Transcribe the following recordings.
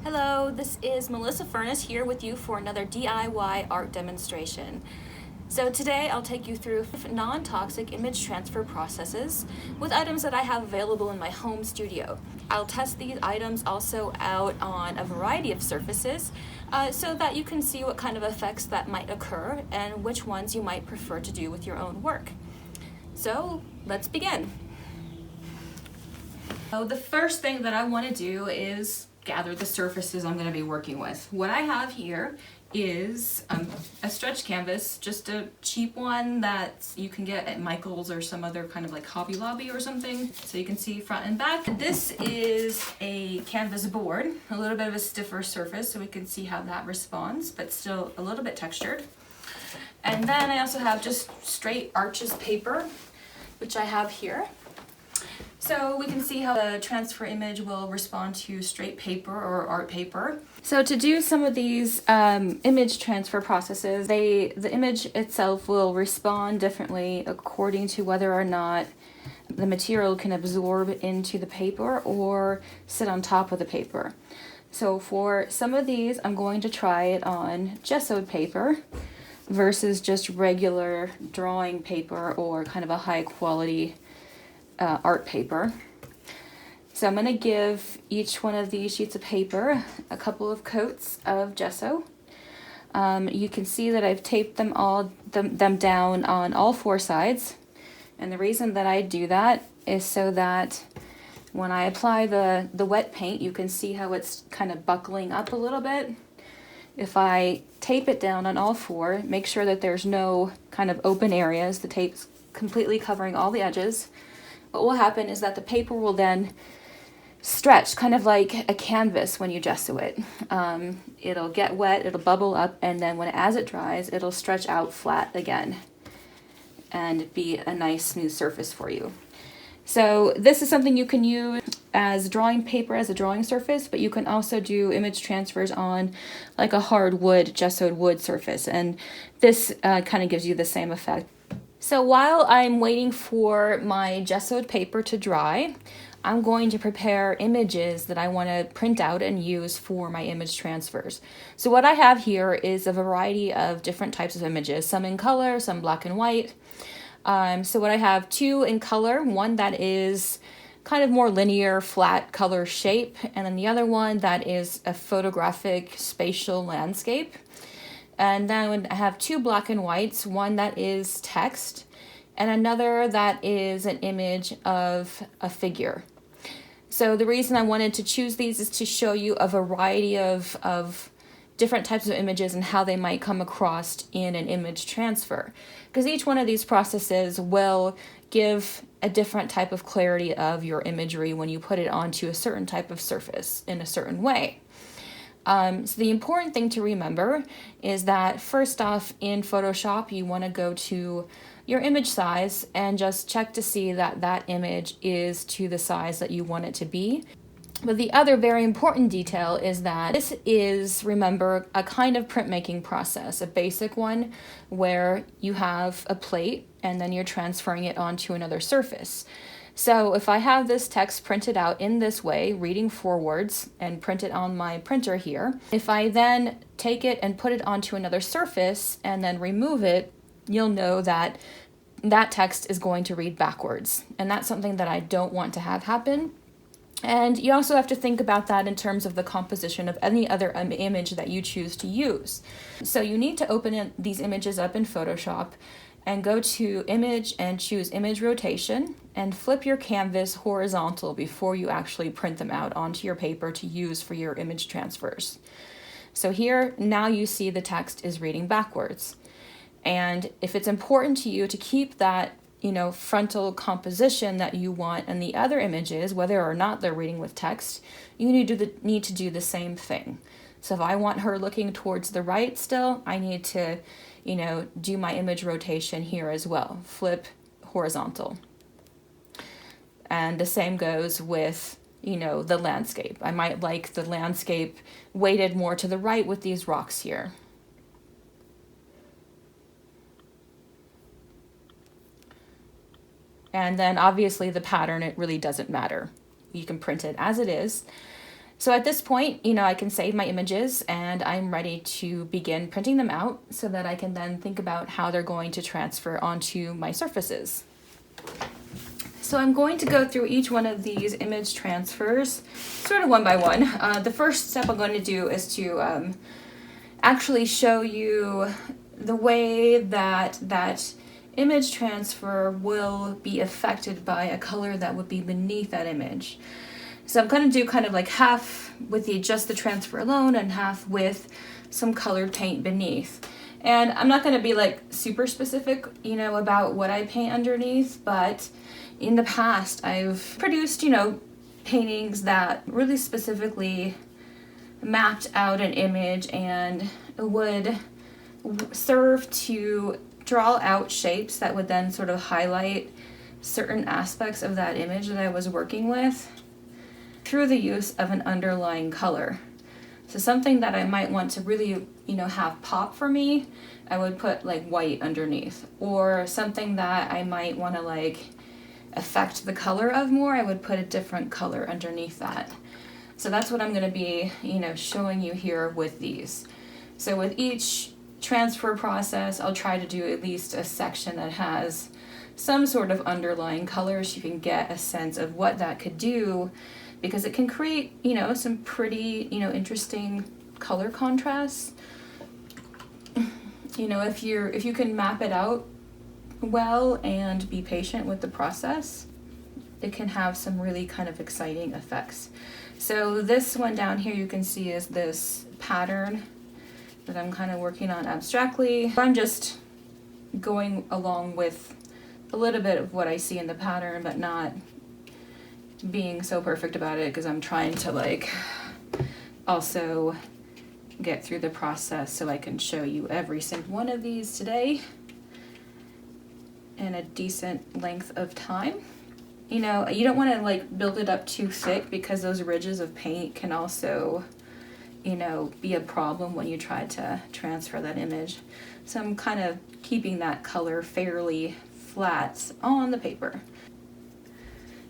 Hello, this is Melissa Furness here with you for another DIY art demonstration. So today I'll take you through non-toxic image transfer processes with items that I have available in my home studio. I'll test these items also out on a variety of surfaces so that you can see what kind of effects that might occur and which ones you might prefer to do with your own work. So let's begin. So the first thing that I want to do is gather the surfaces I'm going to be working with. What I have here is a stretch canvas, just a cheap one that you can get at Michael's or some other kind of like Hobby Lobby or something, so you can see front and back. This is a canvas board, a little bit of a stiffer surface so we can see how that responds, but still a little bit textured. And then I also have just straight arches paper, which I have here. So we can see how the transfer image will respond to straight paper or art paper. So to do some of these image transfer processes, the image itself will respond differently according to whether or not the material can absorb into the paper or sit on top of the paper. So for some of these, I'm going to try it on gessoed paper versus just regular drawing paper or kind of a high quality art paper. So I'm going to give each one of these sheets of paper a couple of coats of gesso. You can see that I've taped them down on all four sides, and the reason that I do that is so that when I apply the wet paint, you can see how it's kind of buckling up a little bit. If I tape it down on all four, make sure that there's no kind of open areas, the tape's completely covering all the edges. What will happen is that the paper will then stretch, kind of like a canvas when you gesso it. It'll get wet, it'll bubble up, and then as it dries, it'll stretch out flat again and be a nice smooth surface for you. So this is something you can use as drawing paper, as a drawing surface, but you can also do image transfers on like a hard wood, gessoed wood surface, and this kind of gives you the same effect. So while I'm waiting for my gessoed paper to dry, I'm going to prepare images that I want to print out and use for my image transfers. So what I have here is a variety of different types of images, some in color, some black and white. So what I have, two in color, one that is kind of more linear, flat color shape, and then the other one that is a photographic spatial landscape. And then I have two black and whites, one that is text and another that is an image of a figure. So the reason I wanted to choose these is to show you a variety of different types of images and how they might come across in an image transfer. Because each one of these processes will give a different type of clarity of your imagery when you put it onto a certain type of surface in a certain way. So the important thing to remember is that first off, in Photoshop, you want to go to your image size and just check to see that that image is to the size that you want it to be. But the other very important detail is that this is, remember, a kind of printmaking process, a basic one where you have a plate and then you're transferring it onto another surface. So if I have this text printed out in this way, reading forwards, and print it on my printer here, if I then take it and put it onto another surface and then remove it, you'll know that that text is going to read backwards. And that's something that I don't want to have happen. And you also have to think about that in terms of the composition of any other image that you choose to use. So you need to open these images up in Photoshop and go to Image and choose Image Rotation and flip your canvas horizontal before you actually print them out onto your paper to use for your image transfers. So here, now you see the text is reading backwards. And if it's important to you to keep that, frontal composition that you want in the other images, whether or not they're reading with text, you need to do the same thing. So if I want her looking towards the right still, I need to, do my image rotation here as well. Flip horizontal. And the same goes with, the landscape. I might like the landscape weighted more to the right with these rocks here. And then obviously the pattern, it really doesn't matter. You can print it as it is. So at this point, you know, I can save my images and I'm ready to begin printing them out so that I can then think about how they're going to transfer onto my surfaces. So I'm going to go through each one of these image transfers sort of one by one. The first step I'm going to do is to actually show you the way that that image transfer will be affected by a color that would be beneath that image. So I'm going to do kind of like half with just the transfer alone and half with some colored paint beneath. And I'm not going to be like super specific, you know, about what I paint underneath, but in the past I've produced, you know, paintings that really specifically mapped out an image and would serve to draw out shapes that would then sort of highlight certain aspects of that image that I was working with through the use of an underlying color. So something that I might want to really, you know, have pop for me, I would put like white underneath. Or something that I might want to like affect the color of more, I would put a different color underneath that. So that's what I'm going to be, you know, showing you here with these. So with each transfer process, I'll try to do at least a section that has some sort of underlying color so you can get a sense of what that could do, because it can create, you know, some pretty, you know, interesting color contrasts. You know, if you can map it out well and be patient with the process, it can have some really kind of exciting effects. So this one down here you can see is this pattern that I'm kind of working on abstractly. I'm just going along with a little bit of what I see in the pattern, but not being so perfect about it, because I'm trying to like also get through the process so I can show you every single one of these today in a decent length of time. You know, you don't want to like build it up too thick, because those ridges of paint can also, you know, be a problem when you try to transfer that image. So I'm kind of keeping that color fairly flat on the paper.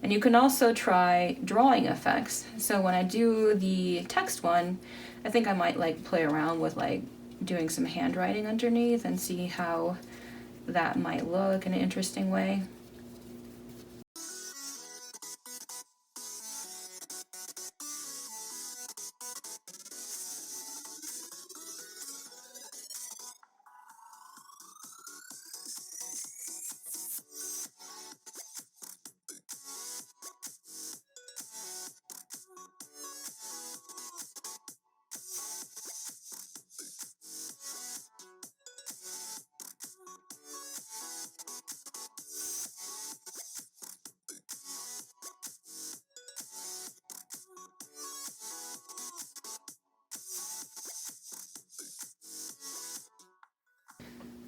And you can also try drawing effects. So when I do the text one, I think I might like play around with like doing some handwriting underneath and see how that might look in an interesting way.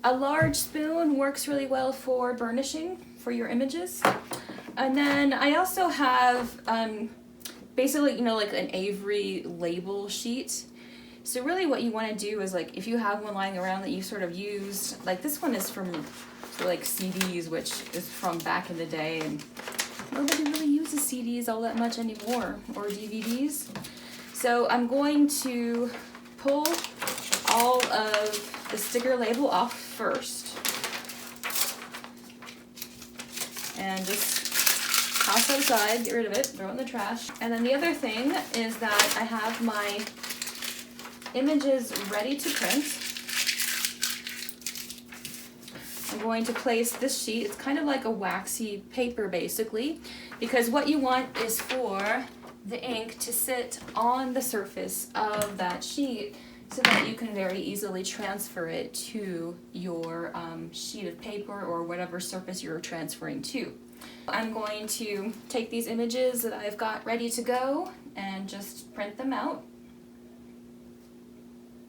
A large spoon works really well for burnishing for your images. And then I also have basically, you know, like an Avery label sheet. So really what you want to do is like, if you have one lying around that you sort of used, like this one is from like CDs, which is from back in the day, and nobody really uses CDs all that much anymore, or DVDs. So I'm going to pull all of the sticker label off first and just toss it aside, get rid of it, throw it in the trash. And then the other thing is that I have my images ready to print. I'm going to place this sheet, it's kind of like a waxy paper basically, because what you want is for the ink to sit on the surface of that sheet so that you can very easily transfer it to your sheet of paper or whatever surface you're transferring to. I'm going to take these images that I've got ready to go and just print them out.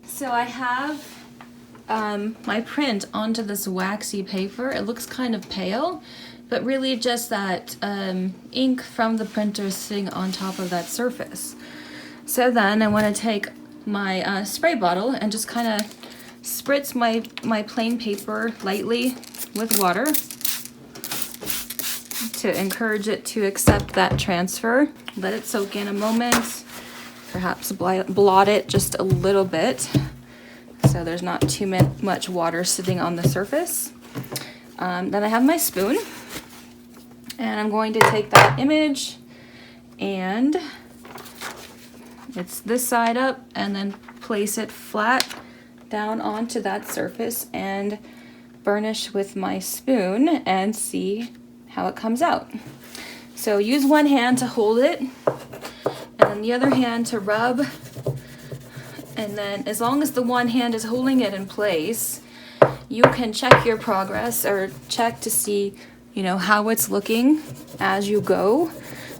So I have my print onto this waxy paper. It looks kind of pale, but really just that ink from the printer sitting on top of that surface. So then I want to take my spray bottle and just kind of spritz my plain paper lightly with water to encourage it to accept that transfer. Let it soak in a moment, perhaps blot it just a little bit so there's not too much water sitting on the surface. Then I have my spoon, and I'm going to take that image, and it's this side up, and then place it flat down onto that surface and burnish with my spoon and see how it comes out. So use one hand to hold it, and then the other hand to rub, and then as long as the one hand is holding it in place, you can check your progress or check to see, you know, how it's looking as you go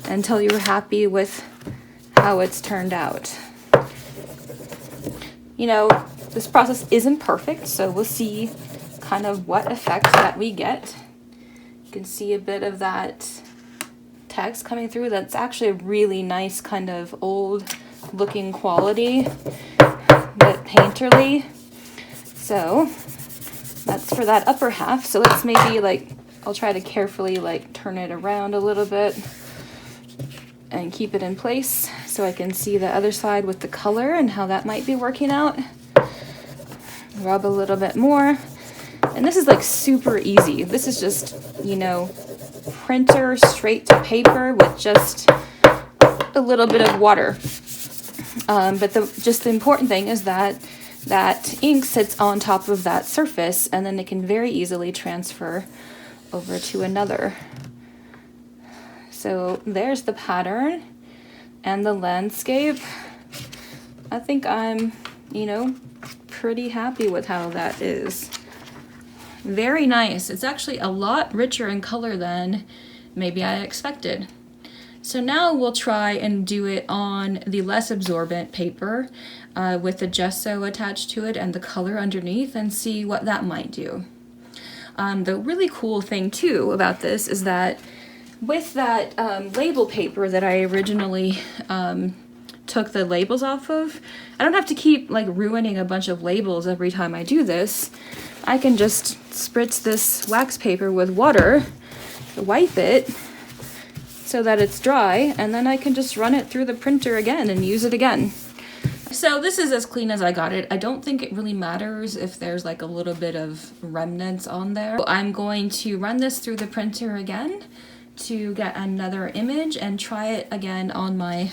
until you're happy with how it's turned out. You know, this process isn't perfect, so we'll see kind of what effect that we get. You can see a bit of that text coming through. That's actually a really nice kind of old looking quality, but painterly. So that's for that upper half. So let's maybe I'll try to carefully turn it around a little bit and keep it in place so I can see the other side with the color and how that might be working out. Rub a little bit more. And this is super easy. This is just, you know, printer straight to paper with just a little bit of water. But the important thing is that ink sits on top of that surface, and then it can very easily transfer over to another. So there's the pattern and the landscape. I think I'm, you know, pretty happy with how that is. Very nice. It's actually a lot richer in color than maybe I expected. So now we'll try and do it on the less absorbent paper with the gesso attached to it and the color underneath, and see what that might do. The really cool thing too about this is that with that label paper that I originally took the labels off of, I don't have to keep ruining a bunch of labels every time I do this. I can just spritz this wax paper with water, wipe it so that it's dry, and then I can just run it through the printer again and use it again. So this is as clean as I got it. I don't think it really matters if there's a little bit of remnants on there. I'm going to run this through the printer again to get another image and try it again on my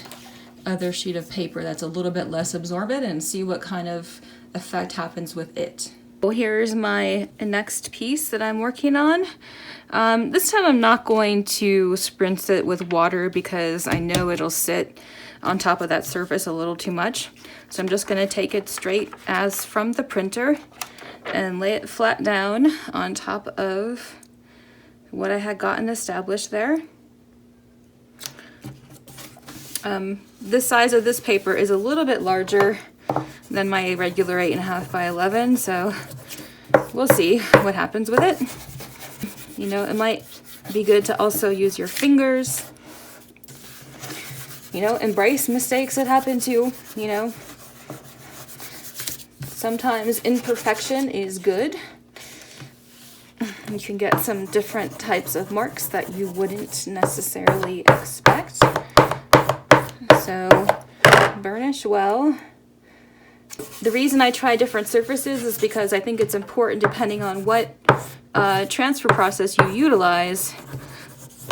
other sheet of paper that's a little bit less absorbent and see what kind of effect happens with it. Well, here's my next piece that I'm working on. This time I'm not going to spritz it with water because I know it'll sit on top of that surface a little too much. So I'm just going to take it straight as from the printer and lay it flat down on top of what I had gotten established there. The size of this paper is a little bit larger than my regular 8.5 by 11, so we'll see what happens with it. You know, it might be good to also use your fingers. You know, embrace mistakes that happen too, you know. Sometimes imperfection is good. You can get some different types of marks that you wouldn't necessarily expect. So burnish well. The reason I try different surfaces is because I think it's important, depending on what transfer process you utilize,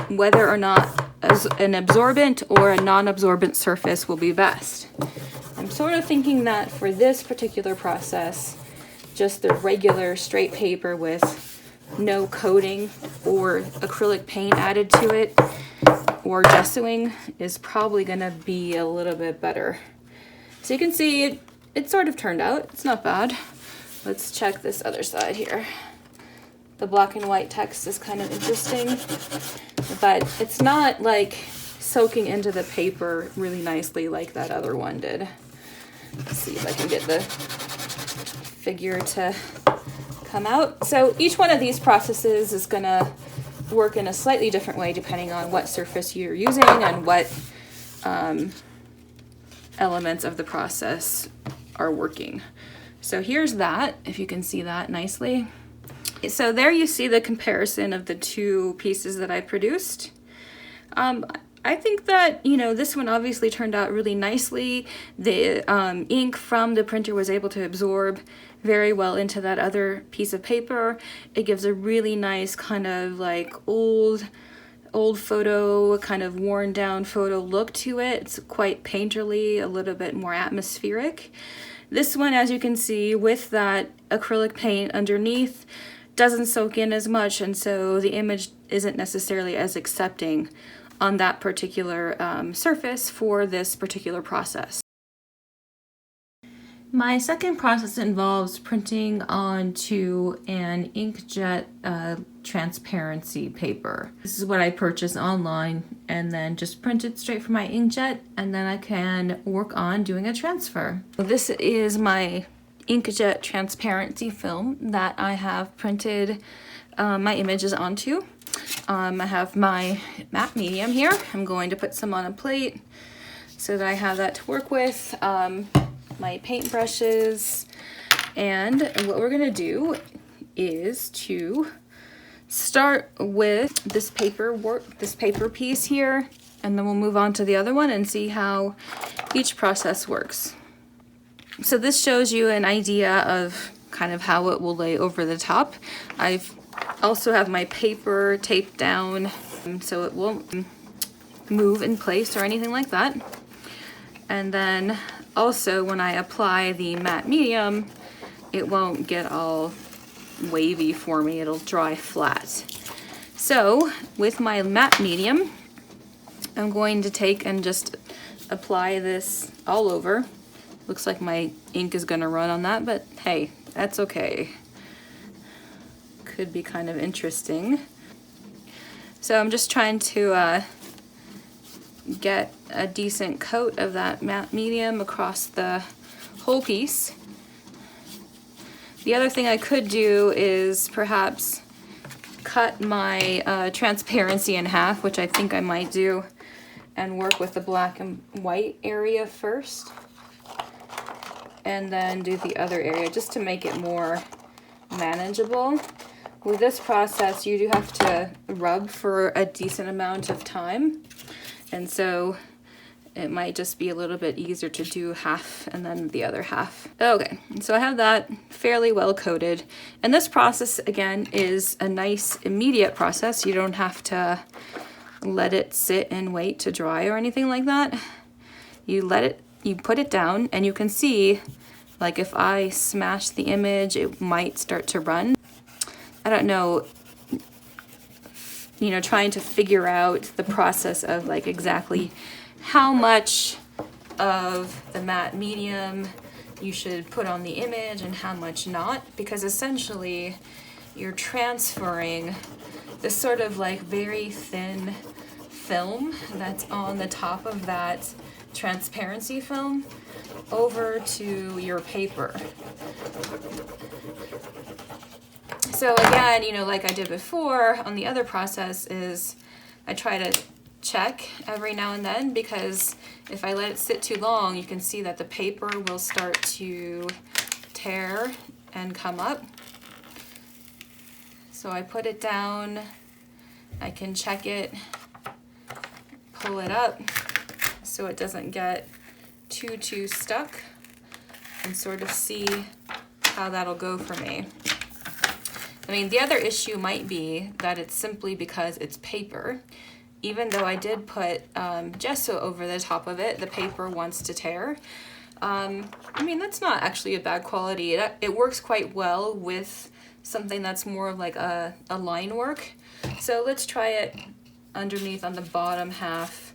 whether or not as an absorbent or a non-absorbent surface will be best. I'm sort of thinking that for this particular process, just the regular straight paper with no coating or acrylic paint added to it or gessoing is probably going to be a little bit better. So you can see it sort of turned out. It's not bad. Let's check this other side here. The black and white text is kind of interesting, but it's not soaking into the paper really nicely like that other one did. Let's see if I can get the figure to come out. So each one of these processes is going to work in a slightly different way depending on what surface you're using and what elements of the process are working. So here's that, if you can see that nicely. So there you see the comparison of the two pieces that I produced. I I think that, you know, this one obviously turned out really nicely. The ink from the printer was able to absorb very well into that other piece of paper. It gives a really nice kind of like old photo, kind of worn down photo look to it. It's quite painterly, a little bit more atmospheric. This one, as you can see, with that acrylic paint underneath, doesn't soak in as much, and so the image isn't necessarily as accepting on that particular surface for this particular process. My second process involves printing onto an inkjet transparency paper. This is what I purchased online and then just print it straight from my inkjet, and then I can work on doing a transfer. This is my inkjet transparency film that I have printed my images onto. I have my matte medium here. I'm going to put some on a plate so that I have that to work with. My paint brushes, and what we're gonna do is to start with this paper piece here, and then we'll move on to the other one and see how each process works. So this shows you an idea of kind of how it will lay over the top. I've also have my paper taped down so it won't move in place or anything like that. And then also when I apply the matte medium, it won't get all wavy for me, it'll dry flat. So with my matte medium, I'm going to take and just apply this all over. Looks like my ink is gonna run on that, but hey, that's okay. Could be kind of interesting. So I'm just trying to get a decent coat of that matte medium across the whole piece. The other thing I could do is perhaps cut my transparency in half, which I think I might do, and work with the black and white area first, and then do the other area just to make it more manageable. With this process, you do have to rub for a decent amount of time, and so it might just be a little bit easier to do half and then the other half. Okay, so I have that fairly well coated, and this process again is a nice immediate process. You don't have to let it sit and wait to dry or anything like that. You put it down, and you can see, like if I smash the image, it might start to run. I don't know, you know, trying to figure out the process of like exactly how much of the matte medium you should put on the image and how much not, because essentially you're transferring this sort of like very thin film that's on the top of that transparency film over to your paper. So again, you know, like I did before on the other process, is I try to check every now and then, because if I let it sit too long, you can see that the paper will start to tear and come up. So I put it down, I can check it, pull it up so it doesn't get too stuck, and sort of see how that'll go for me. I mean, the other issue might be that it's simply because it's paper. Even though I did put gesso over the top of it, the paper wants to tear. I mean, that's not actually a bad quality. It works quite well with something that's more of like a line work. So let's try it underneath on the bottom half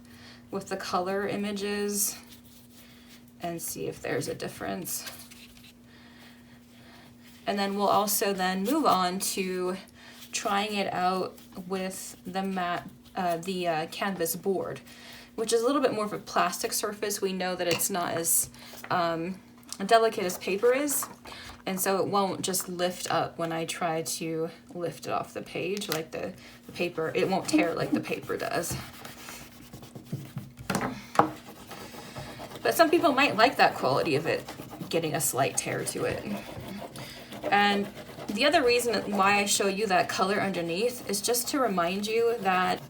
with the color images and see if there's a difference. And then we'll also then move on to trying it out with the matte, the canvas board, which is a little bit more of a plastic surface. We know that it's not as delicate as paper is, and so it won't just lift up when I try to lift it off the page like the paper. It won't tear like the paper does. But some people might like that quality of it getting a slight tear to it. And the other reason why I show you that color underneath is just to remind you that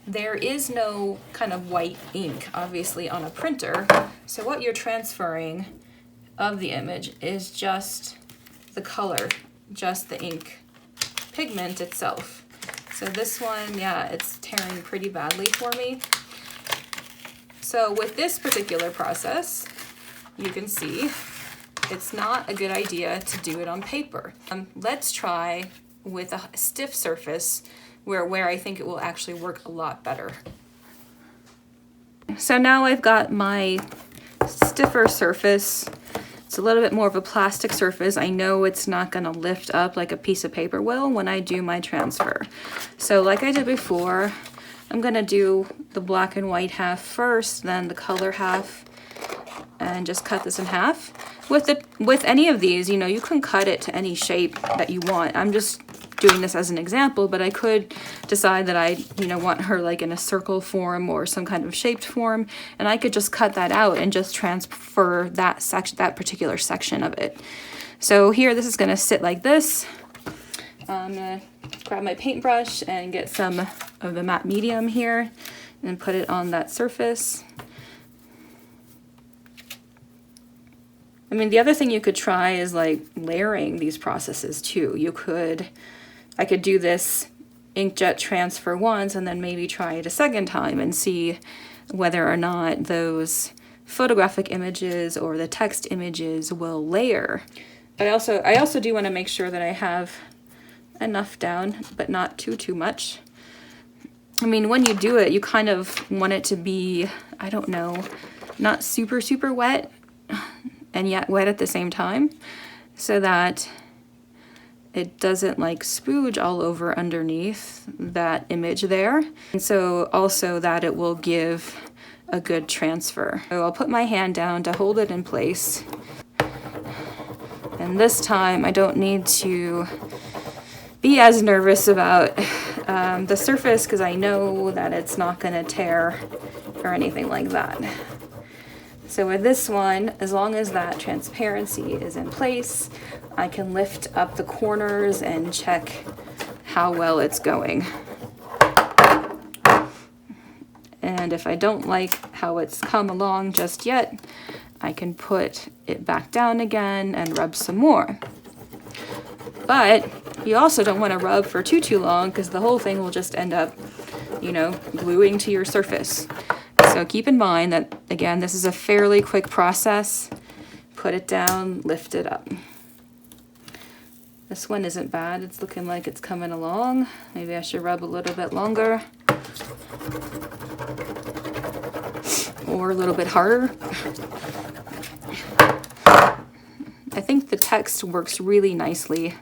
there is no kind of white ink, obviously, on a printer. So what you're transferring of the image is just the color, just the ink pigment itself. So this one, yeah, it's tearing pretty badly for me. So with this particular process, you can see it's not a good idea to do it on paper. Let's try with a stiff surface where I think it will actually work a lot better. So now I've got my stiffer surface. It's a little bit more of a plastic surface. I know it's not gonna lift up like a piece of paper will when I do my transfer. So like I did before, I'm gonna do the black and white half first, then the color half, and just cut this in half. With any of these, you know, you can cut it to any shape that you want. I'm just doing this as an example, but I could decide that I, you know, want her like in a circle form or some kind of shaped form, and I could just cut that out and just transfer that particular section of it. So here, this is gonna sit like this. I'm gonna grab my paintbrush and get some of the matte medium here and put it on that surface. I mean, the other thing you could try is like layering these processes too. I could do this inkjet transfer once and then maybe try it a second time and see whether or not those photographic images or the text images will layer. But I also do want to make sure that I have enough down, but not too much. I mean, when you do it, you kind of want it to be, I don't know, not super wet, and yet wet at the same time, so that it doesn't like spooge all over underneath that image there. And so also that it will give a good transfer. So I'll put my hand down to hold it in place. And this time I don't need to be as nervous about the surface because I know that it's not gonna tear or anything like that. So with this one, as long as that transparency is in place, I can lift up the corners and check how well it's going. And if I don't like how it's come along just yet, I can put it back down again and rub some more. But you also don't want to rub for too long because the whole thing will just end up, you know, gluing to your surface. So keep in mind that, again, this is a fairly quick process. Put it down, lift it up. This one isn't bad. It's looking like it's coming along. Maybe I should rub a little bit longer. Or a little bit harder. I think the text works really nicely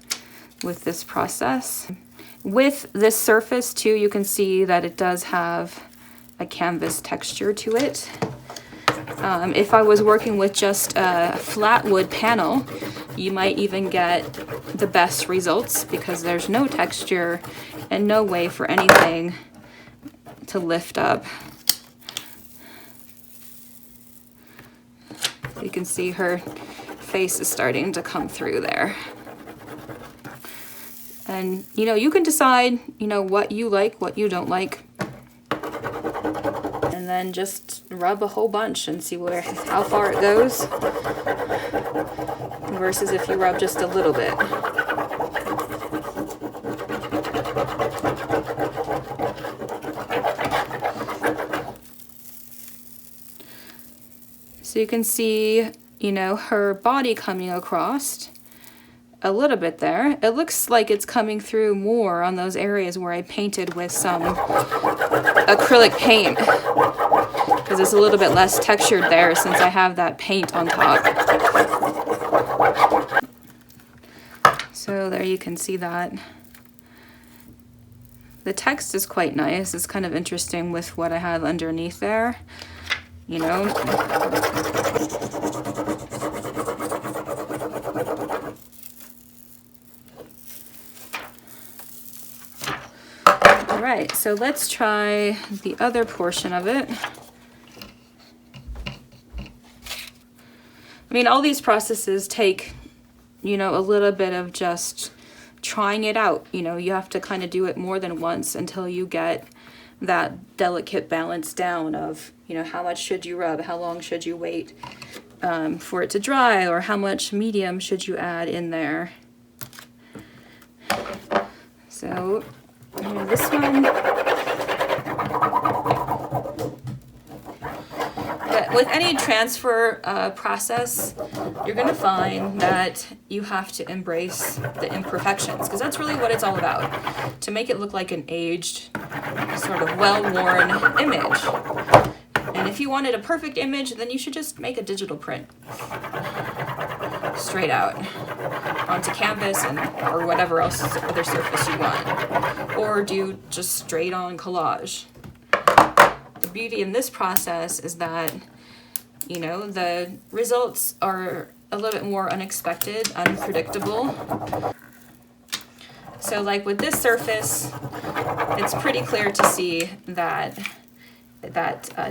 with this process. With this surface too, you can see that it does have a canvas texture to it. If I was working with just a flat wood panel, you might even get the best results because there's no texture and no way for anything to lift up. You can see her face is starting to come through there. And, you know, you can decide, you know, what you like, what you don't like. And then just rub a whole bunch and see how far it goes. Versus if you rub just a little bit. So you can see, you know, her body coming across a little bit there. It looks like it's coming through more on those areas where I painted with some acrylic paint, because it's a little bit less textured there since I have that paint on top. So there you can see that. The text is quite nice. It's kind of interesting with what I have underneath there, you know. All right, so let's try the other portion of it. I mean, all these processes take, you know, a little bit of just trying it out. You know, you have to kind of do it more than once until you get that delicate balance down of, you know, how much should you rub, how long should you wait for it to dry, or how much medium should you add in there. So this one, but with any transfer process, you're going to find that you have to embrace the imperfections, because that's really what it's all about, to make it look like an aged, sort of well-worn image. And if you wanted a perfect image, then you should just make a digital print straight out onto canvas or whatever else other surface you want, or do just straight on collage. The beauty in this process is that, you know, the results are a little bit more unexpected, unpredictable. So like with this surface, it's pretty clear to see that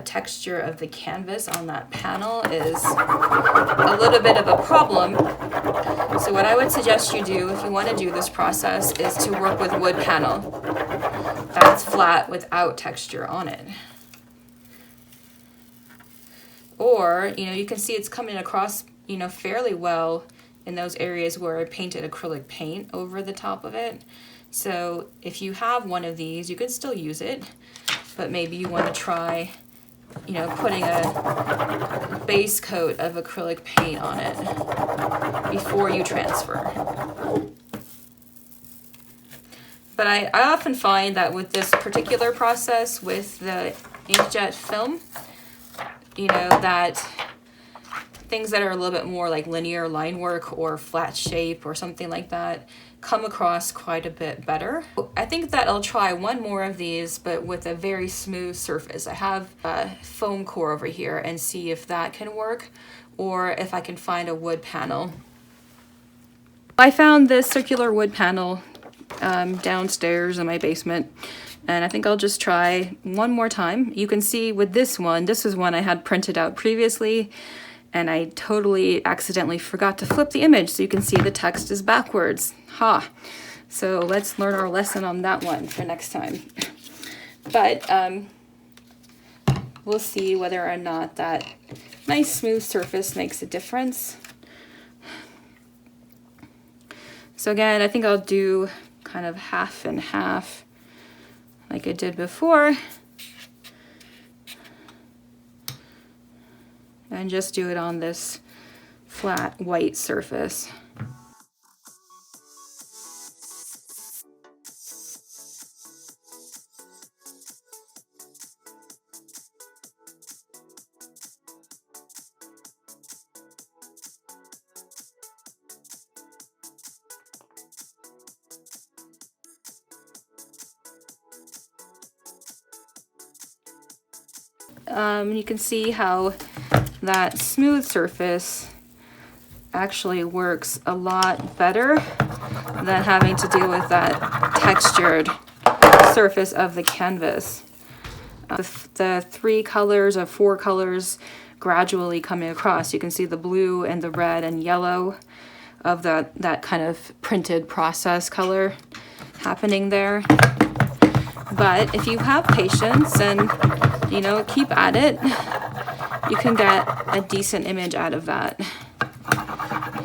texture of the canvas on that panel is a little bit of a problem. So what I would suggest you do if you want to do this process is to work with wood panel that's flat without texture on it. Or, you know, you can see it's coming across, you know, fairly well in those areas where I painted acrylic paint over the top of it. So if you have one of these, you could still use it, but maybe you want to try, you know, putting a base coat of acrylic paint on it before you transfer. But I often find that with this particular process with the inkjet film, you know, that things that are a little bit more like linear line work or flat shape or something like that come across quite a bit better. I think that I'll try one more of these, but with a very smooth surface. I have a foam core over here, and see if that can work, or if I can find a wood panel. I found this circular wood panel downstairs in my basement, and I think I'll just try one more time. You can see with this one, this is one I had printed out previously, and I totally accidentally forgot to flip the image, so you can see the text is backwards. Ha! So let's learn our lesson on that one for next time. But we'll see whether or not that nice smooth surface makes a difference. So again, I think I'll do kind of half and half like I did before. And just do it on this flat white surface. You can see how that smooth surface actually works a lot better than having to deal with that textured surface of the canvas. The 3 colors or 4 colors gradually coming across. You can see the blue and the red and yellow of that kind of printed process color happening there. But if you have patience and, you know, keep at it, you can get a decent image out of that.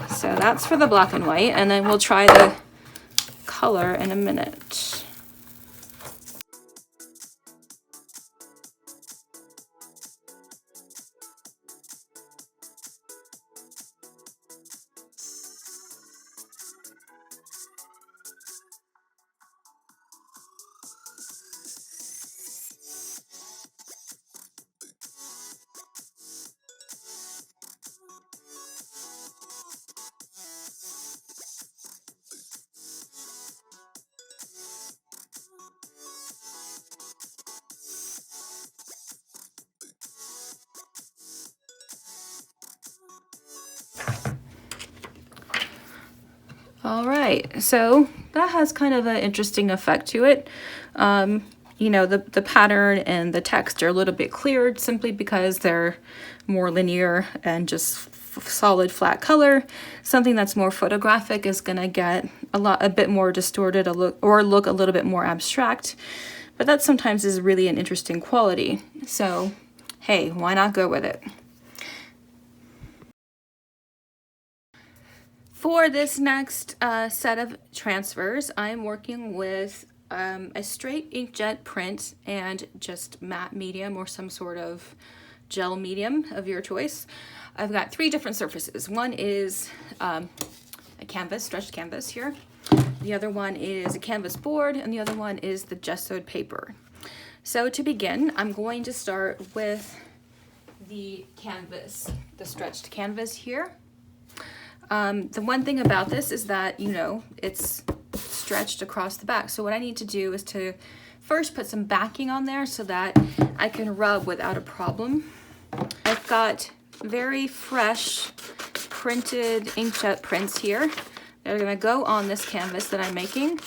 So that's for the black and white, and then we'll try the color in a minute. All right, so that has kind of an interesting effect to it. You know, the pattern and the text are a little bit cleared simply because they're more linear and just solid flat color. Something that's more photographic is gonna get a bit more distorted, look a little bit more abstract. but that sometimes is really an interesting quality. So, hey, why not go with it? For this next set of transfers, I'm working with a straight inkjet print and just matte medium or some sort of gel medium of your choice. I've got 3 different surfaces. One is a canvas, stretched canvas here. The other one is a canvas board, and the other one is the gessoed paper. So to begin, I'm going to start with the canvas, the stretched canvas here. The one thing about this is that, you know, it's stretched across the back. So what I need to do is to first put some backing on there so that I can rub without a problem. I've got very fresh printed inkjet prints here. They're gonna go on this canvas that I'm making.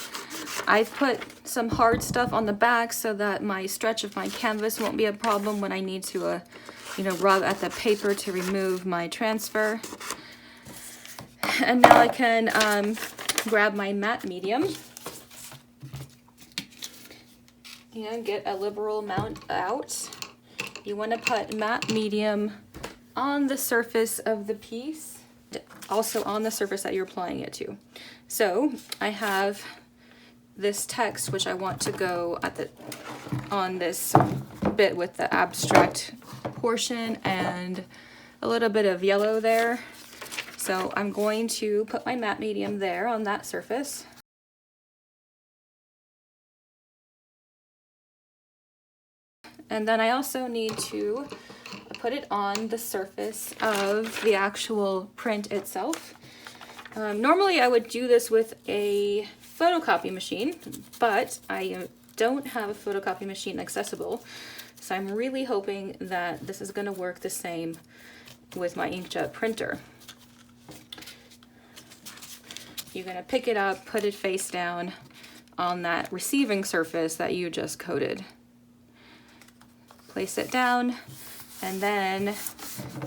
I've put some hard stuff on the back so that my stretch of my canvas won't be a problem when I need to, you know, rub at the paper to remove my transfer. And now I can grab my matte medium, you know, get a liberal amount out. You want to put matte medium on the surface of the piece, also on the surface that you're applying it to. So I have this text which I want to go at on this bit with the abstract portion and a little bit of yellow there. So I'm going to put my matte medium there on that surface. And then I also need to put it on the surface of the actual print itself. Normally I would do this with a photocopy machine, but I don't have a photocopy machine accessible. So I'm really hoping that this is going to work the same with my inkjet printer. You're going to pick it up, put it face down on that receiving surface that you just coated. Place it down, and then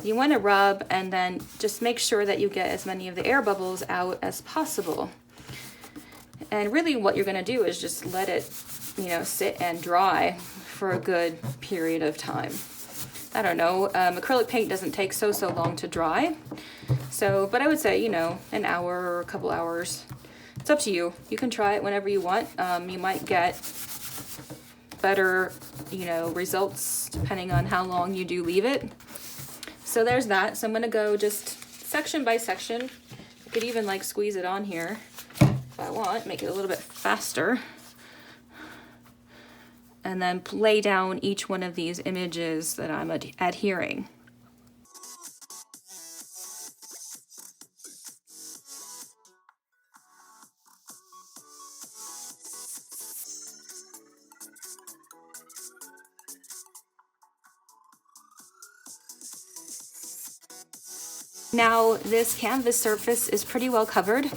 you want to rub and then just make sure that you get as many of the air bubbles out as possible. And really what you're going to do is just let it, you know, sit and dry for a good period of time. I don't know, acrylic paint doesn't take so long to dry. So, but I would say, you know, an hour or a couple hours. It's up to you. You can try it whenever you want. You might get better, you know, results depending on how long you do leave it. So there's that. So I'm gonna go just section by section. I could even like squeeze it on here if I want, make it a little bit faster. And then lay down each one of these images that I'm adhering. Now this canvas surface is pretty well covered.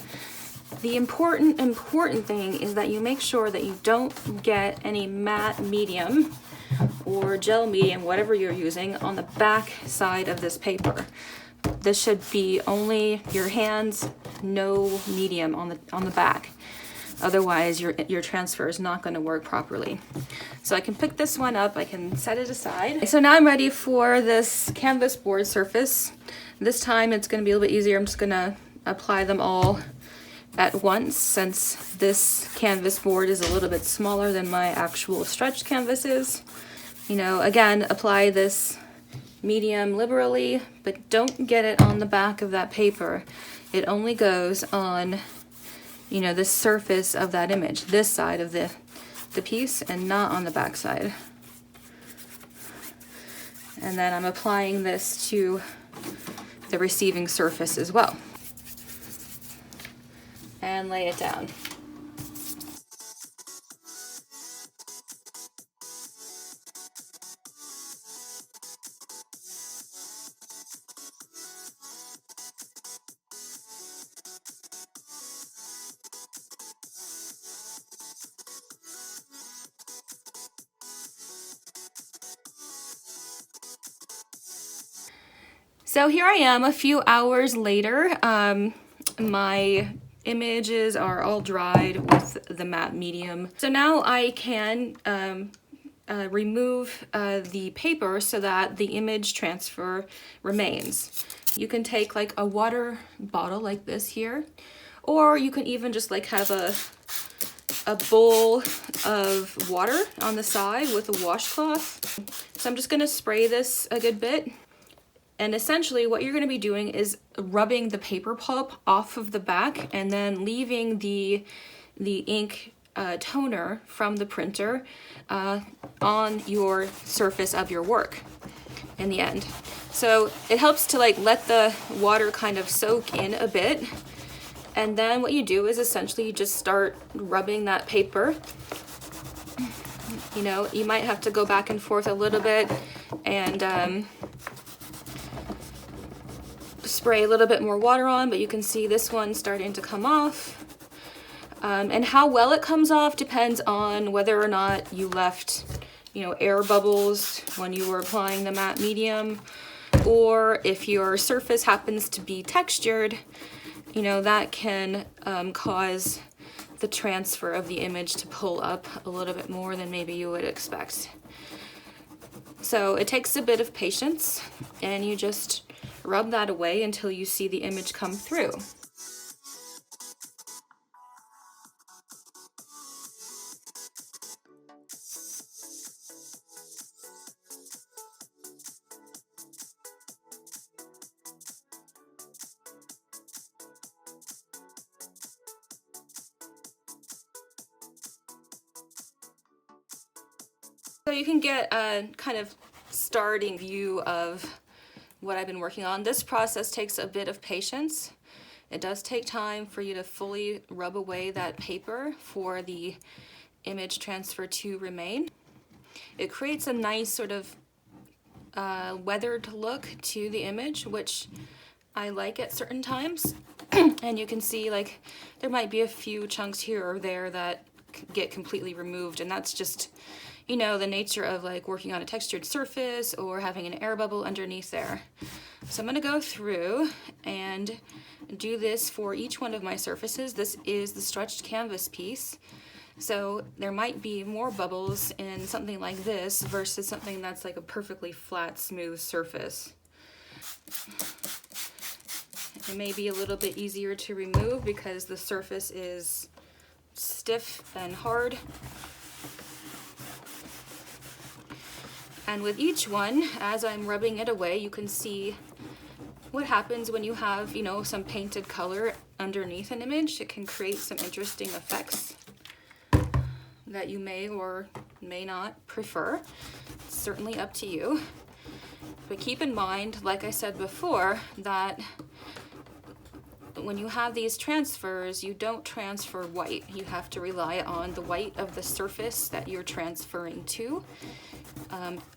The important thing is that you make sure that you don't get any matte medium or gel medium, whatever you're using, on the back side of this paper. This should be only your hands, no medium on the back. Otherwise your transfer is not going to work properly. So I can pick this one up, I can set it aside. So now I'm ready for this canvas board surface. This time it's going to be a little bit easier. I'm just going to apply them all at once, since this canvas board is a little bit smaller than my actual stretched canvas is. You know, again, apply this medium liberally, but don't get it on the back of that paper. It only goes on, you know, the surface of that image, this side of the piece, and not on the back side. And then I'm applying this to the receiving surface as well. And lay it down. So here I am a few hours later. My images are all dried with the matte medium. So now I can remove the paper so that the image transfer remains. You can take like a water bottle like this here, or you can even just like have a bowl of water on the side with a washcloth. So I'm just gonna spray this a good bit. And essentially what you're gonna be doing is rubbing the paper pulp off of the back and then leaving the ink toner from the printer on your surface of your work in the end. So it helps to like let the water kind of soak in a bit. And then what you do is essentially you just start rubbing that paper. You know, you might have to go back and forth a little bit and spray a little bit more water on, but you can see this one starting to come off. And how well it comes off depends on whether or not you left, you know, air bubbles when you were applying the matte medium, or if your surface happens to be textured, you know, that can cause the transfer of the image to pull up a little bit more than maybe you would expect. So it takes a bit of patience, and you just rub that away until you see the image come through. So you can get a kind of starting view of what I've been working on. This process takes a bit of patience. It does take time for you to fully rub away that paper for the image transfer to remain. It creates a nice sort of weathered look to the image, which I like at certain times. And you can see like there might be a few chunks here or there that get completely removed, and that's just, you know, the nature of like working on a textured surface or having an air bubble underneath there. So I'm gonna go through and do this for each one of my surfaces. This is the stretched canvas piece. So there might be more bubbles in something like this versus something that's like a perfectly flat, smooth surface. It may be a little bit easier to remove because the surface is stiff and hard. And with each one, as I'm rubbing it away, you can see what happens when you have, you know, some painted color underneath an image. It can create some interesting effects that you may or may not prefer. It's certainly up to you. But keep in mind, like I said before, that when you have these transfers, you don't transfer white. You have to rely on the white of the surface that you're transferring to.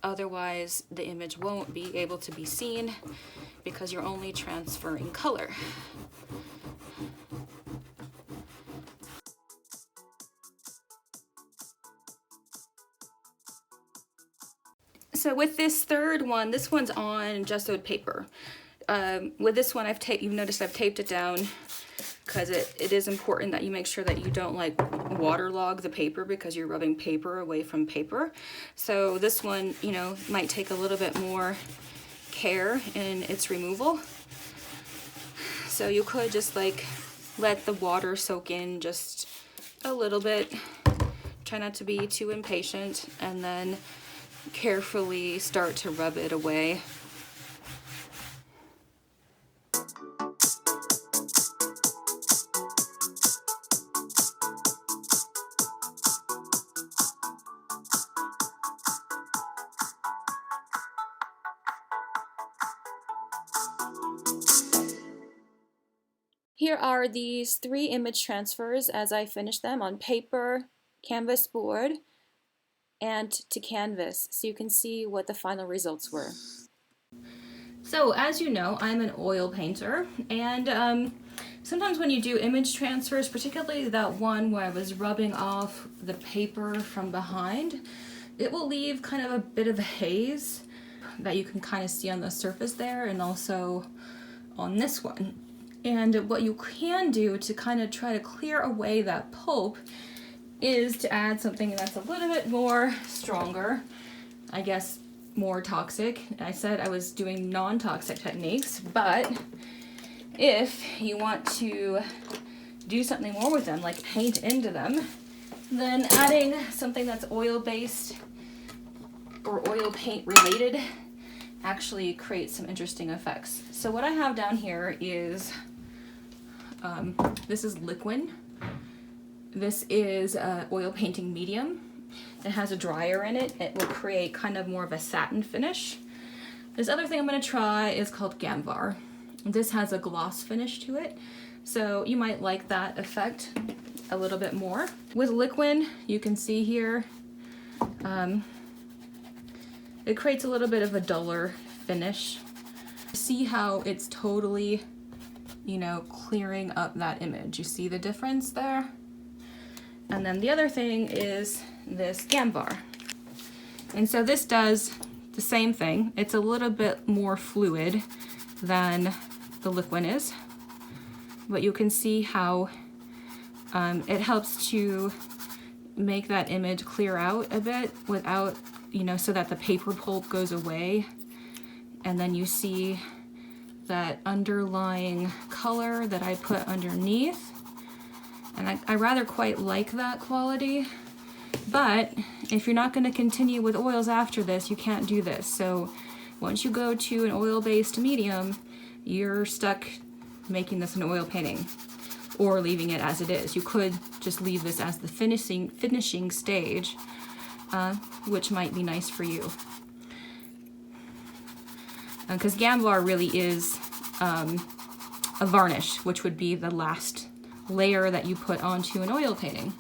Otherwise, the image won't be able to be seen because you're only transferring color. So with this third one, this one's on gessoed paper. With this one, you've noticed I've taped it down because it is important that you make sure that you don't like waterlog the paper because you're rubbing paper away from paper. So this one, you know, might take a little bit more care in its removal. So you could just like let the water soak in just a little bit. Try not to be too impatient, and then carefully start to rub it away. Here are these 3 image transfers as I finish them on paper, canvas board, and to canvas, so you can see what the final results were. So as you know, I'm an oil painter, and sometimes when you do image transfers, particularly that one where I was rubbing off the paper from behind, it will leave kind of a bit of a haze that you can kind of see on the surface there and also on this one. And what you can do to kind of try to clear away that pulp is to add something that's a little bit more stronger, I guess more toxic. I said I was doing non-toxic techniques, but if you want to do something more with them, like paint into them, then adding something that's oil-based or oil paint related actually creates some interesting effects. So what I have down here is, this is liquid. This is oil painting medium. It has a dryer in it. It will create kind of more of a satin finish. This other thing I'm going to try is called Gamvar. This has a gloss finish to it, so you might like that effect a little bit more. With liquid, you can see here, it creates a little bit of a duller finish. See how it's totally, you know, clearing up that image. You see the difference there? And then the other thing is this Gamvar. And so this does the same thing. It's a little bit more fluid than the liquid is, but you can see how it helps to make that image clear out a bit without, you know, so that the paper pulp goes away. And then you see that underlying color that I put underneath. And I rather quite like that quality. But if you're not going to continue with oils after this, you can't do this. So once you go to an oil-based medium, you're stuck making this an oil painting or leaving it as it is. You could just leave this as the finishing stage, which might be nice for you. Because Gamvar really is a varnish, which would be the last layer that you put onto an oil painting.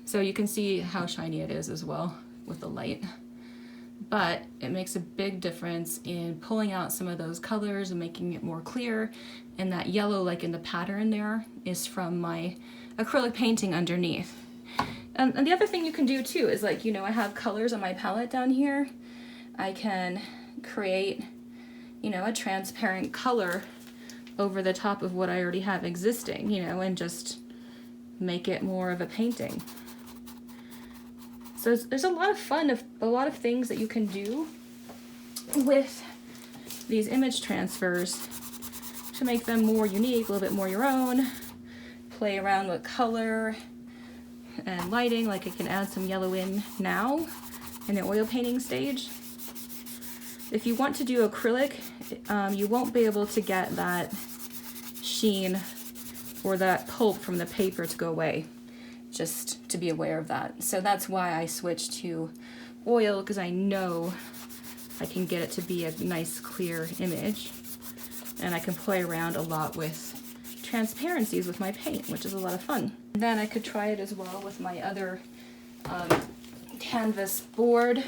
So you can see how shiny it is as well with the light. But it makes a big difference in pulling out some of those colors and making it more clear. And that yellow, like in the pattern there, is from my acrylic painting underneath. And the other thing you can do too is, like, you know, I have colors on my palette down here. I can create, you know, a transparent color over the top of what I already have existing, you know, and just make it more of a painting. So there's a lot of fun, a lot of things that you can do with these image transfers to make them more unique, a little bit more your own. Play around with color and lighting, like I can add some yellow in now in the oil painting stage. If you want to do acrylic, you won't be able to get that sheen or that pulp from the paper to go away, just to be aware of that. So that's why I switched to oil, because I know I can get it to be a nice clear image, and I can play around a lot with transparencies with my paint, which is a lot of fun. And then I could try it as well with my other canvas board.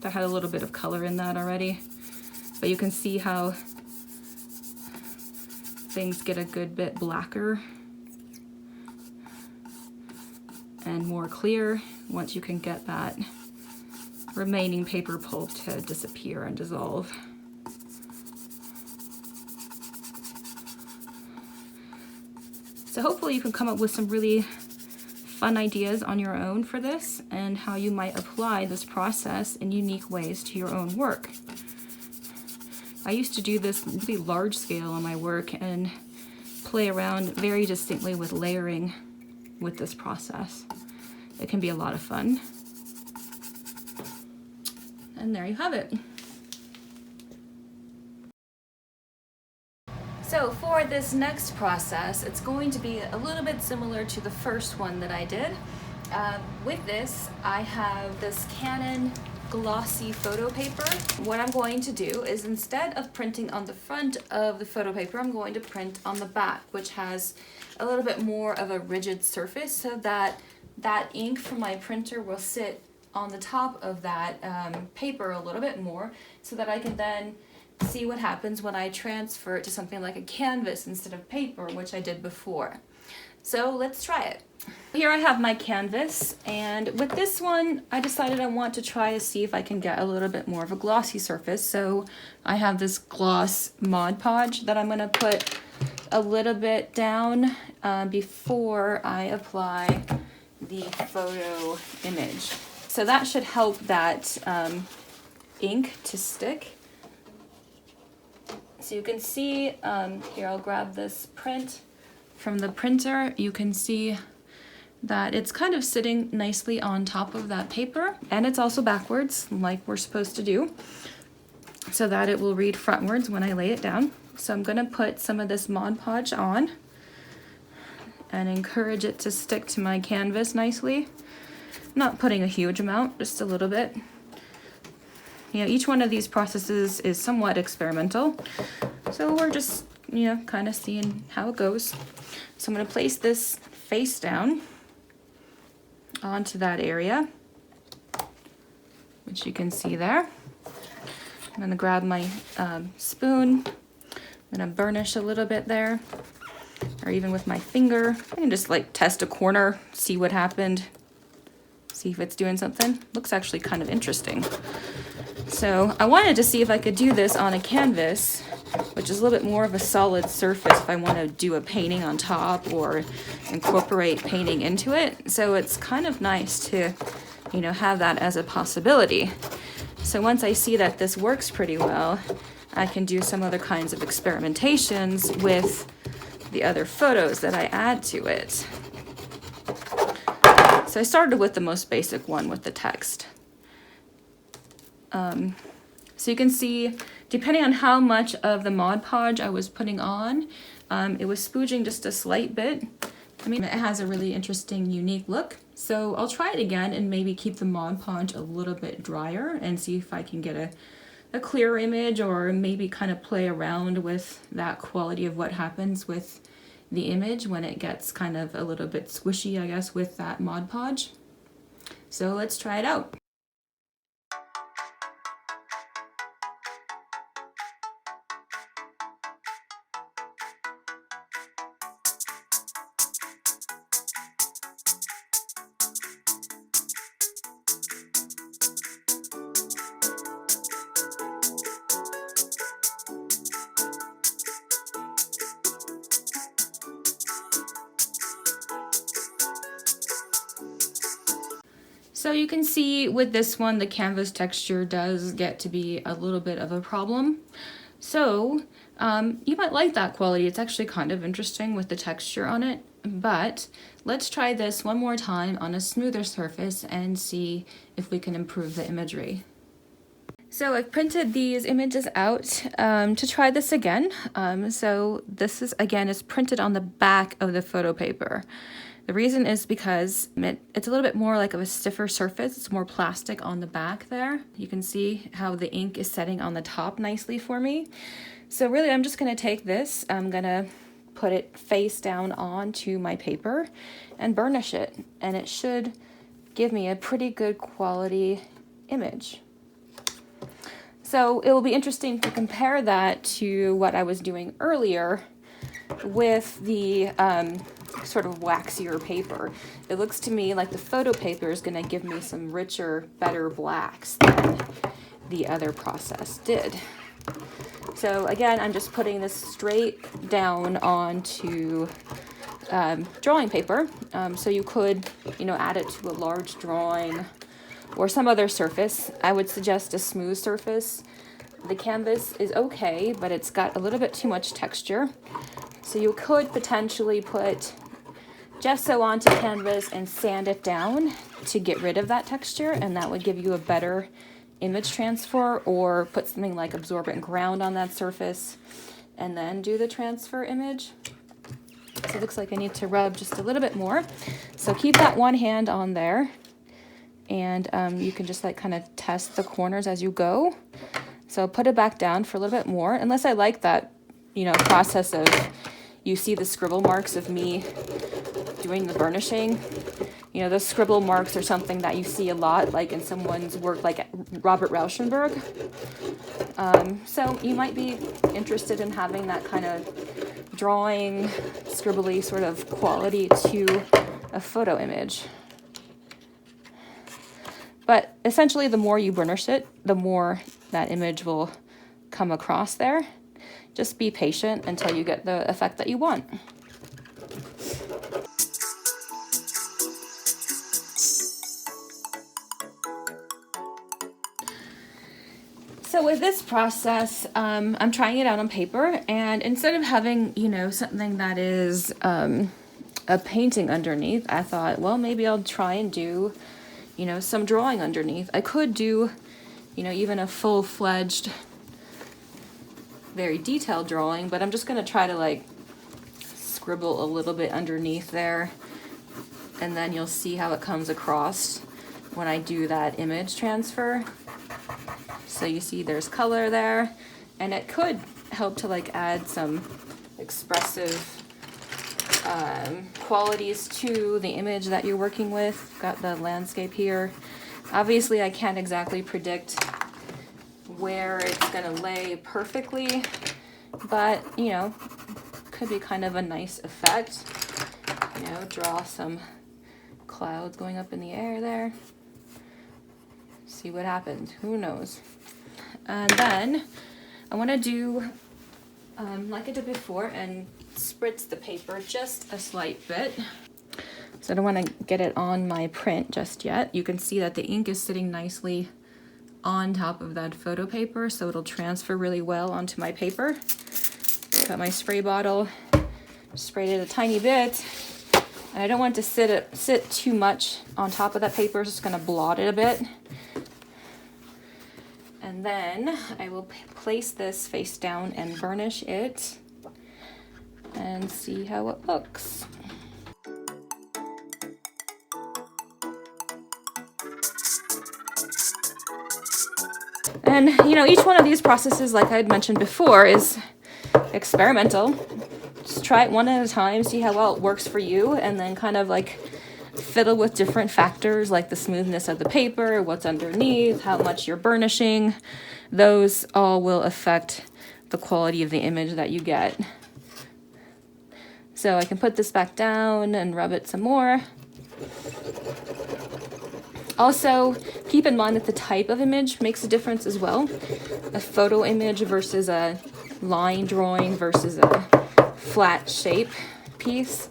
That had a little bit of color in that already, but you can see how things get a good bit blacker and more clear once you can get that remaining paper pulp to disappear and dissolve. So hopefully you can come up with some really fun ideas on your own for this, and how you might apply this process in unique ways to your own work. I used to do this really large scale on my work and play around very distinctly with layering with this process. It can be a lot of fun. And there you have it. So for this next process, it's going to be a little bit similar to the first one that I did. With this, I have this Canon glossy photo paper. What I'm going to do is, instead of printing on the front of the photo paper, I'm going to print on the back, which has a little bit more of a rigid surface, so that that ink from my printer will sit on the top of that paper a little bit more, so that I can then see what happens when I transfer it to something like a canvas instead of paper, which I did before. So let's try it. Here I have my canvas, and with this one I decided I want to try to see if I can get a little bit more of a glossy surface. So I have this gloss Mod Podge that I'm going to put a little bit down before I apply the photo image. So that should help that ink to stick. So you can see, here I'll grab this print from the printer. You can see that it's kind of sitting nicely on top of that paper, and it's also backwards like we're supposed to do, so that it will read frontwards when I lay it down. So I'm gonna put some of this Mod Podge on and encourage it to stick to my canvas nicely. Not putting a huge amount, just a little bit. You know, each one of these processes is somewhat experimental, so we're just, you know, kind of seeing how it goes. So I'm going to place this face down onto that area, which you can see there. I'm going to grab my spoon. I'm going to burnish a little bit there, or even with my finger. I can just like test a corner, see what happened, see if it's doing something. Looks actually kind of interesting. So I wanted to see if I could do this on a canvas, which is a little bit more of a solid surface if I want to do a painting on top or incorporate painting into it. So it's kind of nice to, you know, have that as a possibility. So once I see that this works pretty well, I can do some other kinds of experimentations with the other photos that I add to it. So I started with the most basic one with the text. So you can see, depending on how much of the Mod Podge I was putting on, it was spooging just a slight bit. I mean, it has a really interesting, unique look. So I'll try it again and maybe keep the Mod Podge a little bit drier and see if I can get a clearer image, or maybe kind of play around with that quality of what happens with the image when it gets kind of a little bit squishy, I guess, with that Mod Podge. So let's try it out. So you can see with this one, the canvas texture does get to be a little bit of a problem. So you might like that quality. It's actually kind of interesting with the texture on it, but let's try this one more time on a smoother surface and see if we can improve the imagery. So I've printed these images out to try this again. So this is, again, is printed on the back of the photo paper. The reason is because it's a little bit more like of a stiffer surface. It's more plastic on the back there. You can see how the ink is setting on the top nicely for me. So really, I'm just gonna take this, I'm gonna put it face down onto my paper and burnish it. And it should give me a pretty good quality image. So it will be interesting to compare that to what I was doing earlier with the sort of waxier paper. It looks to me like the photo paper is going to give me some richer, better blacks than the other process did. So again, I'm just putting this straight down onto drawing paper. So you could, you know, add it to a large drawing or some other surface. I would suggest a smooth surface. The canvas is okay, but it's got a little bit too much texture. So you could potentially put gesso onto canvas and sand it down to get rid of that texture, and that would give you a better image transfer, or put something like absorbent ground on that surface and then do the transfer image. So it looks like I need to rub just a little bit more. So keep that one hand on there, and you can just like kind of test the corners as you go. So I'll put it back down for a little bit more, unless I like that, you know, process of, you see the scribble marks of me doing the burnishing. You know, those scribble marks are something that you see a lot, like in someone's work, like Robert Rauschenberg. So you might be interested in having that kind of drawing, scribbly sort of quality to a photo image. But essentially, the more you burnish it, the more that image will come across there. just be patient until you get the effect that you want. So with this process, I'm trying it out on paper, and instead of having, you know, something that is a painting underneath, I thought, well, maybe I'll try and do, you know, some drawing underneath. I could do, you know, even a full-fledged, very detailed drawing, but I'm just gonna try to like scribble a little bit underneath there, and then you'll see how it comes across when I do that image transfer. So you see there's color there, and it could help to like add some expressive qualities to the image that you're working with. Got the landscape here. Obviously I can't exactly predict where it's gonna lay perfectly, but you know, could be kind of a nice effect. You know, draw some clouds going up in the air there. See what happens, who knows. And then I want to do like I did before and spritz the paper just a slight bit. So I don't want to get it on my print just yet. You can see that the ink is sitting nicely on top of that photo paper, so it'll transfer really well onto my paper. Got my spray bottle, sprayed it a tiny bit, and I don't want it to sit too much on top of that paper. It's just going to blot it a bit. And then I will place this face down and burnish it and see how it looks. And you know, each one of these processes, like I had mentioned before, is experimental. Just try it one at a time, see how well it works for you, and then kind of like fiddle with different factors like the smoothness of the paper, what's underneath, how much you're burnishing. Those all will affect the quality of the image that you get. So I can put this back down and rub it some more. Also, keep in mind that the type of image makes a difference as well. A photo image versus a line drawing versus a flat shape piece.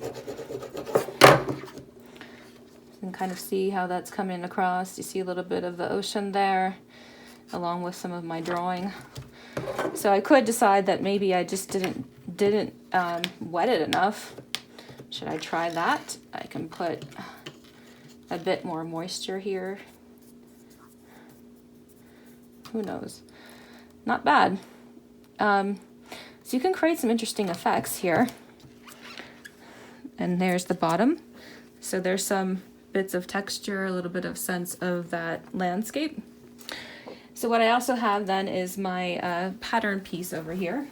You can kind of see how that's coming across. You see a little bit of the ocean there, along with some of my drawing. So I could decide that maybe I just didn't wet it enough. Should I try that? I can put a bit more moisture here. Who knows? Not bad. So you can create some interesting effects here. And there's the bottom. So there's some bits of texture, a little bit of sense of that landscape. So what I also have then is my pattern piece over here.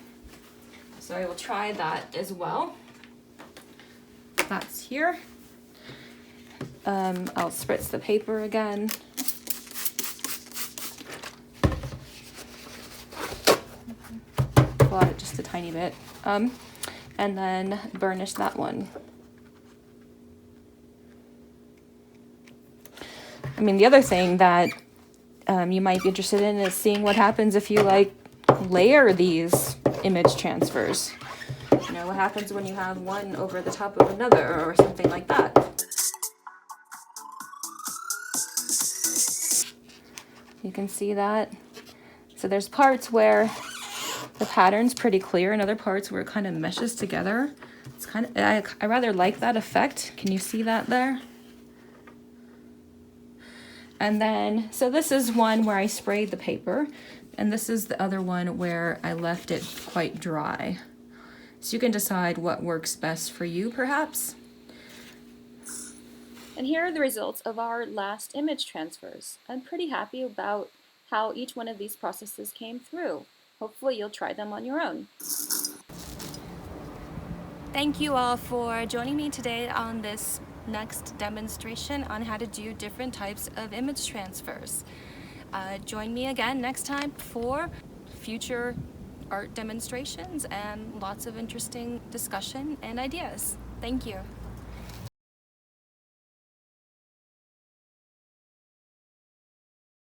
So I will try that as well. That's here. I'll spritz the paper again. Blot it just a tiny bit. And then burnish that one. I mean, the other thing that you might be interested in is seeing what happens if you like layer these image transfers. You know, what happens when you have one over the top of another or something like that. You can see that. So there's parts where the pattern's pretty clear and other parts where it kind of meshes together. It's kind of, I rather like that effect. Can you see that there? And then, so this is one where I sprayed the paper, and this is the other one where I left it quite dry. So you can decide what works best for you, perhaps. And here are the results of our last image transfers. I'm pretty happy about how each one of these processes came through. Hopefully you'll try them on your own. Thank you all for joining me today on this next demonstration on how to do different types of image transfers. Join me again next time for future art demonstrations and lots of interesting discussion and ideas. Thank you.